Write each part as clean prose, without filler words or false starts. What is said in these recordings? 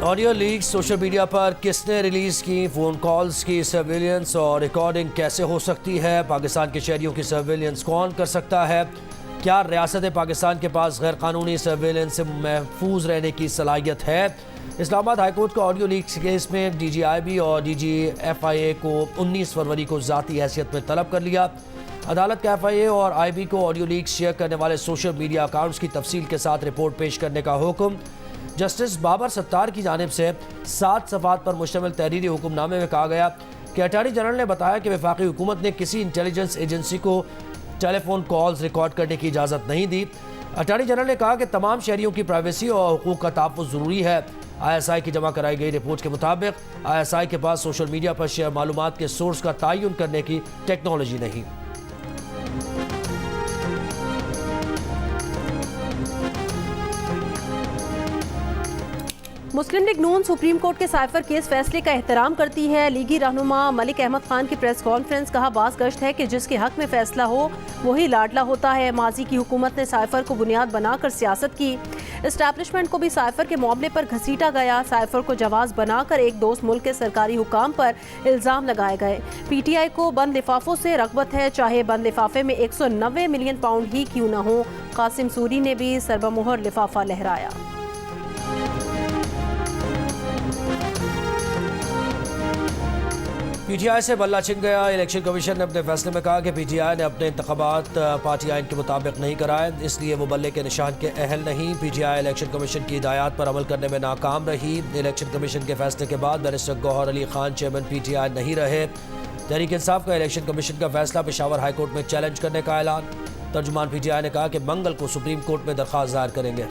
Audio leaks social media पर किसने release की, फोन कॉल्स की सर्विलेंस और रिकॉर्डिंग कैसे हो सकती है, पाकिस्तान के शहरियों की सर्विलेंस कौन कर सकता है, क्या रियासत पाकिस्तान के पास गैर कानूनी सर्विलेंस से महफूज रहने की सलाहियत है। इस्लामाबाद हाईकोर्ट का ऑडियो लीक्स केस में DGIB और DGFIA को 19 फरवरी को ज़ाती हैसियत में तलब कर लिया। अदालत का FIA और IB को ऑडियो लीक्स शेयर करने वाले सोशल मीडिया अकाउंट्स की तफसील के साथ रिपोर्ट पेश करने का हुक्म। जस्टिस बाबर सत्तार की जानिब से 7 सफ़ात पर मुश्तमिल तहरीरी हुक्मनामे में कहा गया कि अटॉर्नी जनरल ने बताया कि वफाकी हुकूमत ने किसी इंटेलिजेंस एजेंसी को टेलीफोन कॉल्स रिकॉर्ड करने की इजाज़त नहीं दी। अटॉर्नी जनरल ने कहा कि तमाम शहरियों की प्राइवेसी और हुकूक का तहफ़्फ़ुज़ ज़रूरी है। ISI की जमा कराई गई रिपोर्ट के मुताबिक ISI के पास सोशल मीडिया पर शेयर मालूमात के सोर्स का तयन करने की टेक्नोलॉजी नहीं। मुस्लिम लीग नून सुप्रीम कोर्ट के साइफर केस फैसले का एहतराम करती है। लीगी रहनुमा मलिक अहमद खान की प्रेस कॉन्फ्रेंस, कहा बास गश्त है कि जिसके हक में फैसला हो वही लाडला होता है। माजी की हुकूमत ने साइफर को बुनियाद बनाकर सियासत की। इस्टेब्लिशमेंट को भी साइफर के मामले पर घसीटा गया। साइफर को जवाज बनाकर एक दोस्त मुल्क के सरकारी हुकाम पर इल्ज़ाम लगाए गए। PTI को बंद लिफाफों से रगबत है, चाहे बंद लिफाफे में 190 मिलियन पाउंड ही क्यों न हो। कासिम सूरी ने भी सरबमुहर लिफाफा लहराया। PTI से बल्ला छिन गया। इलेक्शन कमीशन ने अपने फैसले में कहा कि PTI ने अपने इंतखाबात पार्टी आइन के मुताबिक नहीं कराए, इसलिए वो बल्ले के निशान के अहल नहीं। PTI इलेक्शन कमीशन की हिदायत पर अमल करने में नाकाम रही। इलेक्शन कमीशन के फैसले के बाद barrister Gauhar Ali Khan chairman PTI नहीं रहे। तहरीक इंसाफ का इलेक्शन कमीशन का फैसला पेशावर हाईकोर्ट में चैलेंज करने का ऐलान। तर्जुमान PTI ने कहा कि मंगल को सुप्रीम कोर्ट में दरख्वास्त दायर करेंगे।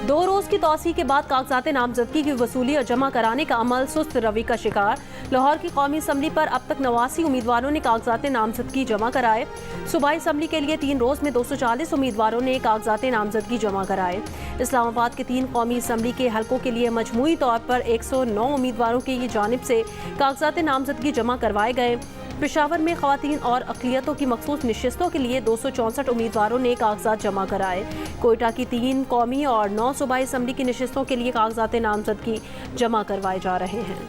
दो रोज की तौसी के बाद कागजात नामजदगी की वसूली और जमा कराने का अमल सुस्त रवि का शिकार। लाहौर की कौमी असम्बली पर अब तक 89 उम्मीदवारों ने कागजात नामजदगी जमा कराए। सूबाई असम्बली के लिए 3 रोज में 240 उम्मीदवारों ने कागजात नामजदगी जमा कराए। इस्लामाबाद के 3 कौमी असम्बली के हलकों के लिए मजमूई तौर पर 109 उम्मीदवारों की जानिब से कागजात नामजदगी जमा करवाए गए। पेशावर में ख़वातीन और अक़लियतों की मखसूस नशिस्तों के लिए 264 उम्मीदवारों ने कागजात जमा कराए। कोयटा की 3 कौमी और 9 सूबाई असम्बली की नशिस्तों के लिए कागजात नामजदगी जमा करवाए जा रहे हैं।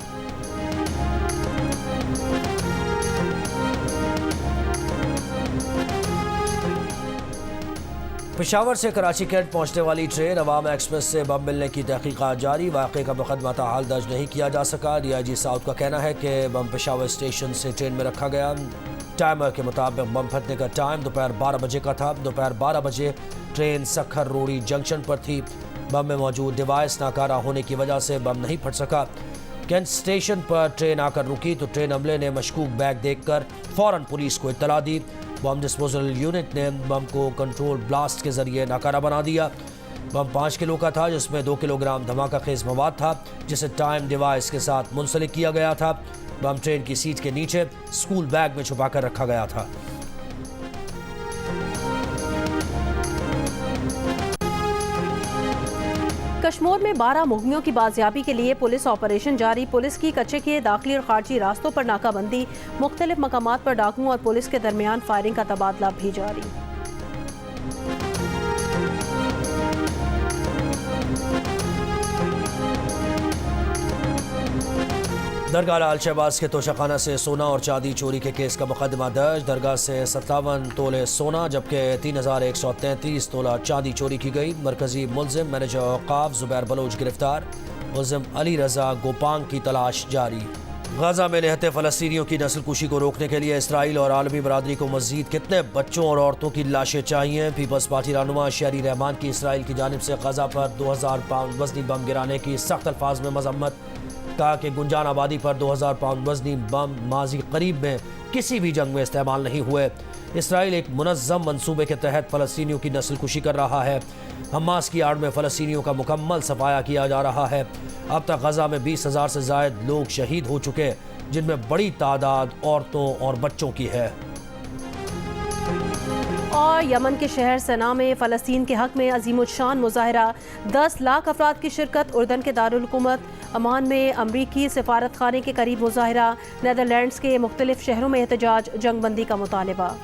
पेशावर से कराची कैंट पहुंचने वाली ट्रेन अवाम एक्सप्रेस से बम मिलने की तहकीकात जारी। वाक़े का मुकदमा ताहाल दर्ज नहीं किया जा सका। DIG साउथ का कहना है कि बम पेशावर स्टेशन से ट्रेन में रखा गया। टाइमर के मुताबिक बम फटने का टाइम दोपहर 12 बजे का था। दोपहर 12 बजे ट्रेन सखर रोड़ी जंक्शन पर थी। बम में मौजूद डिवाइस नाकारा होने की वजह से बम नहीं फट सका। कैंट स्टेशन पर ट्रेन आकर रुकी तो ट्रेन अमले ने मशकूक बैग देखकर फ़ौरन पुलिस को इत्तला दी। बम डिस्पोजल यूनिट ने बम को कंट्रोल ब्लास्ट के जरिए नाकारा बना दिया। बम 5 किलो का था, जिसमें 2 किलोग्राम धमाका खेज मवाद था, जिसे टाइम डिवाइस के साथ मुंसलिक किया गया था। बम ट्रेन की सीट के नीचे स्कूल बैग में छुपाकर रखा गया था। कश्मीर में 12 मुहम्मियों की बाजियाबी के लिए पुलिस ऑपरेशन जारी। पुलिस की कच्चे के दाखिली और खारजी रास्तों पर नाकाबंदी। मुख्तलिफ मकामात पर डाकुओं और पुलिस के दरमियान फायरिंग का तबादला भी जारी। दरगाह लाल शहबाज के तोशाखाना से सोना और चांदी चोरी के केस का मुकदमा दर्ज। दरगाह से 57 तोले सोना जबकि 3133 तोला चांदी चोरी की गई। मरकजी मुलजिम मैनेजर औकाफ जुबैर बलोच गिरफ्तार। मुलजिम अली रजा गोपांग की तलाश जारी। गजा में निहत्ते फ़लस्तीनियों की नस्ल कुशी को रोकने के लिए इसराइल और आलमी बरादरी को मज़ीद कितने बच्चों और औरतों की लाशें चाहिए। पीपल्स पार्टी रहनुमा शहरी रहमान की इसराइल की जानिब से गजा पर 2000 पाउंड वजनी बम गिराने की सख्त अल्फाज में मजम्मत। कहा कि गुंजान आबादी पर 2000 पाउंड वजनी बम माजी करीब में किसी भी जंग में इस्तेमाल नहीं हुए। इसराइल एक मुनज़्ज़म मंसूबे के तहत फ़लस्तीनियों की नस्ल कुशी कर रहा है। हमास की आड़ में फ़लस्तीनियों का मुकम्मल सफाया किया जा रहा है। अब तक गजा में 20,000 से ज़ायद लोग शहीद हो चुके, जिनमें बड़ी तादाद औरतों और बच्चों की है। और यमन के शहर सना में फ़लस्तीन के हक़ में अज़ीमुश्शान मुज़ाहरा, 10 लाख अफराद की शिरकत। उर्दन के दारुल हुकूमत अमान में अमरीकी सफारत खाने के करीब मुज़ाहरा। नीदरलैंड्स के मुख्तलिफ शहरों में एहतजाज, जंगबंदी का मुतालबा।